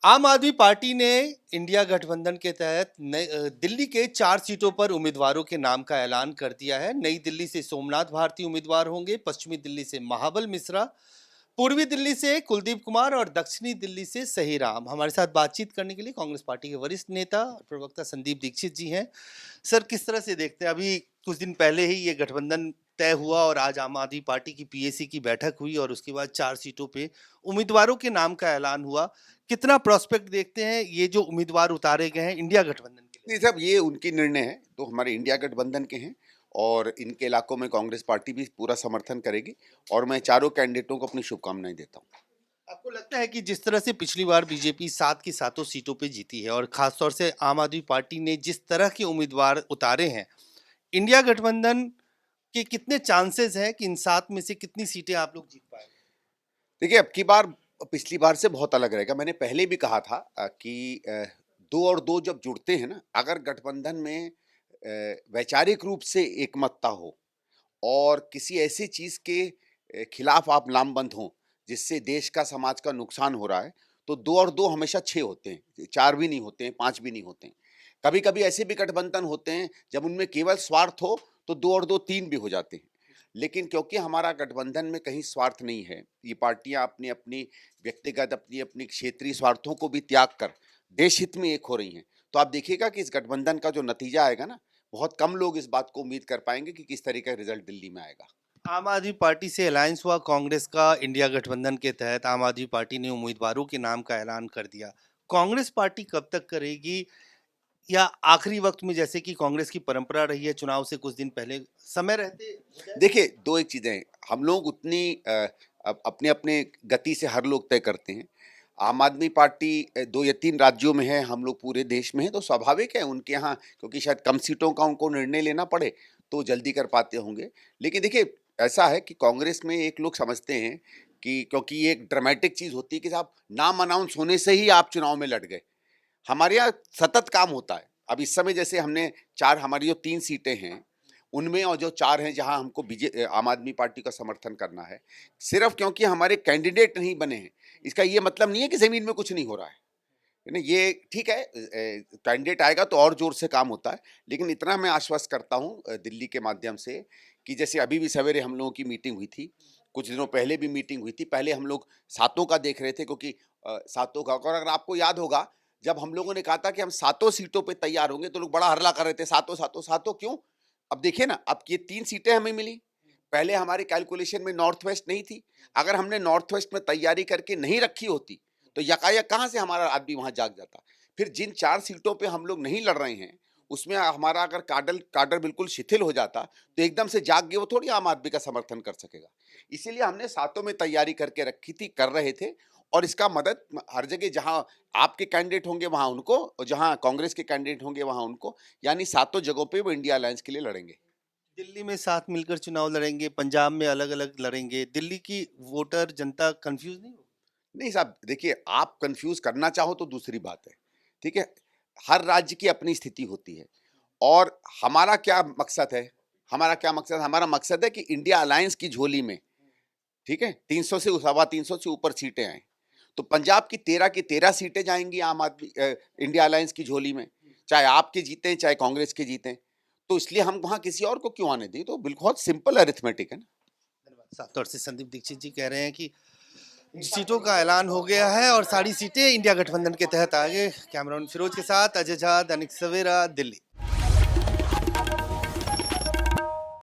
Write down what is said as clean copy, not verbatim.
आम आदमी पार्टी ने इंडिया गठबंधन के तहत दिल्ली के 4 सीटों पर उम्मीदवारों के नाम का ऐलान कर दिया है। नई दिल्ली से सोमनाथ भारती उम्मीदवार होंगे, पश्चिमी दिल्ली से महाबल मिश्रा, पूर्वी दिल्ली से कुलदीप कुमार और दक्षिणी दिल्ली से सही राम। हमारे साथ बातचीत करने के लिए कांग्रेस पार्टी के वरिष्ठ नेता और प्रवक्ता संदीप दीक्षित जी हैं। सर, किस तरह से देखते हैं, अभी कुछ दिन पहले ही ये गठबंधन तय हुआ और आज आम आदमी पार्टी की पीएसी की बैठक हुई और उसके बाद 4 सीटों पे उम्मीदवारों के नाम का ऐलान हुआ। कितना प्रोस्पेक्ट देखते हैं ये जो उम्मीदवार उतारे गए हैं इंडिया गठबंधन के लिए? नहीं साहब, ये उनकी निर्णय है, तो हमारे इंडिया गठबंधन के हैं और इनके इलाकों में कांग्रेस पार्टी भी पूरा समर्थन करेगी और मैं चारों कैंडिडेटों को अपनी शुभकामनाएं देता हूं। आपको लगता है कि जिस तरह से पिछली बार बीजेपी 7 की 7 सीटों पे जीती है और खासतौर से आम आदमी पार्टी ने जिस तरह के उम्मीदवार उतारे हैं, इंडिया गठबंधन के कितने चांसेस हैं कि इन 7 में से कितनी सीटें आप लोग जीत पाएंगे? देखिए, अब की बार पिछली बार से बहुत अलग रहेगा। मैंने पहले भी कहा था कि दो और दो जब जुड़ते हैं ना, अगर गठबंधन में वैचारिक रूप से एकमतता हो और किसी ऐसी चीज के खिलाफ आप लामबंद हों जिससे देश का समाज का नुकसान हो रहा है, तो दो और दो हमेशा छह होते हैं, चार भी नहीं होते हैं, पांच भी नहीं होते हैं। कभी कभी ऐसे भी गठबंधन होते हैं जब उनमें केवल स्वार्थ हो तो दो और दो तीन भी हो जाते हैं। लेकिन क्योंकि हमारा गठबंधन में कहीं स्वार्थ नहीं है, ये पार्टियां अपनी अपनी व्यक्तिगत अपनी अपनी क्षेत्रीय स्वार्थों को भी त्याग कर देश हित में एक हो रही हैं, तो आप देखिएगा कि इस गठबंधन का जो नतीजा आएगा ना, बहुत कम लोग इस बात को उम्मीद कर पाएंगे कि किस तरीके का रिजल्ट दिल्ली में आएगा। आम आदमी पार्टी से अलायंस हुआ कांग्रेस का। इंडिया गठबंधन के तहत आम आदमी पार्टी ने उम्मीदवारों के नाम का ऐलान कर दिया। कांग्रेस पार्टी कब तक करेगी, या आखिरी वक्त में, जैसे कि कांग्रेस की परंपरा रही है, चुनाव से कुछ दिन पहले समय रहते हो जाए? देखिए, दो एक चीजें हैं, हम लोग उतनी अपने अपने गति से हर लोग तय करते हैं। आम आदमी पार्टी दो या तीन राज्यों में है, हम लोग पूरे देश में हैं, तो स्वाभाविक है उनके यहाँ, क्योंकि शायद कम सीटों का उनको निर्णय लेना पड़े तो जल्दी कर पाते होंगे। लेकिन देखिए, ऐसा है कि कांग्रेस में एक लोग समझते हैं कि क्योंकि ये एक ड्रामेटिक चीज होती है कि साहब नाम अनाउंस होने से ही आप चुनाव में लड़ गए। हमारे यहाँ सतत काम होता है। अब इस समय जैसे हमने चार, हमारी जो तीन सीटें हैं उनमें, और जो चार हैं जहां हमको आम आदमी पार्टी का समर्थन करना है, सिर्फ क्योंकि हमारे कैंडिडेट नहीं बने हैं, इसका ये मतलब नहीं है कि जमीन में कुछ नहीं हो रहा है ना। ये ठीक है, कैंडिडेट आएगा तो और जोर से काम होता है। लेकिन इतना मैं आश्वस्त करता हूँ दिल्ली के माध्यम से कि जैसे अभी भी सवेरे हम लोगों की मीटिंग हुई थी, कुछ दिनों पहले भी मीटिंग हुई थी। पहले हम लोग सातों का देख रहे थे, क्योंकि सातों का, और अगर आपको याद होगा जब हम लोगों ने कहा था कि हम सातों सीटों पे तैयार होंगे तो लोग बड़ा हल्ला कर रहे थे, सातों सातों सातों क्यों। अब देखिए ना, अब ये तीन सीटें हमें मिली। पहले हमारे कैलकुलेशन में नॉर्थ वेस्ट नहीं थी। अगर हमने नॉर्थ वेस्ट में तैयारी करके नहीं रखी होती तो यकायक कहाँ से हमारा आदमी वहां जाग जाता। फिर जिन चार सीटों पे हम लोग नहीं लड़ रहे हैं उसमें हमारा अगर काडर काडर बिल्कुल शिथिल हो जाता तो एकदम से जाग गए, वो थोड़ी आम आदमी का समर्थन कर सकेगा। इसीलिए हमने सातों में तैयारी करके रखी थी, कर रहे थे। और इसका मदद हर जगह, जहां आपके कैंडिडेट होंगे वहां उनको, और जहां कांग्रेस के कैंडिडेट होंगे वहां उनको, यानी सातों जगहों पे वो इंडिया अलायंस के लिए लड़ेंगे। दिल्ली में साथ मिलकर चुनाव लड़ेंगे, पंजाब में अलग अलग लड़ेंगे। दिल्ली की वोटर जनता कंफ्यूज नहीं हो? नहीं साहब, देखिए, आप कंफ्यूज करना चाहो तो दूसरी बात है, ठीक है। हर राज्य की अपनी स्थिति होती है। और हमारा क्या मकसद है, हमारा मकसद है कि इंडिया अलायंस की झोली में, ठीक है, 300 से सवा 300 से ऊपर सीटें आए। तो पंजाब की 13 सीटें जाएंगी आम आदमी इंडिया अलायंस की झोली में, चाहे आपके जीते चाहे कांग्रेस के जीते। तो इसलिए हम वहां किसी और को क्यों आने दें, तो बिल्कुल बहुत सिंपल अरिथमेटिक है ना। धन्यवाद। साफ तौर से संदीप दीक्षित जी कह रहे हैं कि सीटों का ऐलान हो गया है और सारी सीटें इंडिया गठबंधन के तहत आ गए। कैमरामैन फिरोज के साथ अजय झा, दैनिक सवेरा, दिल्ली।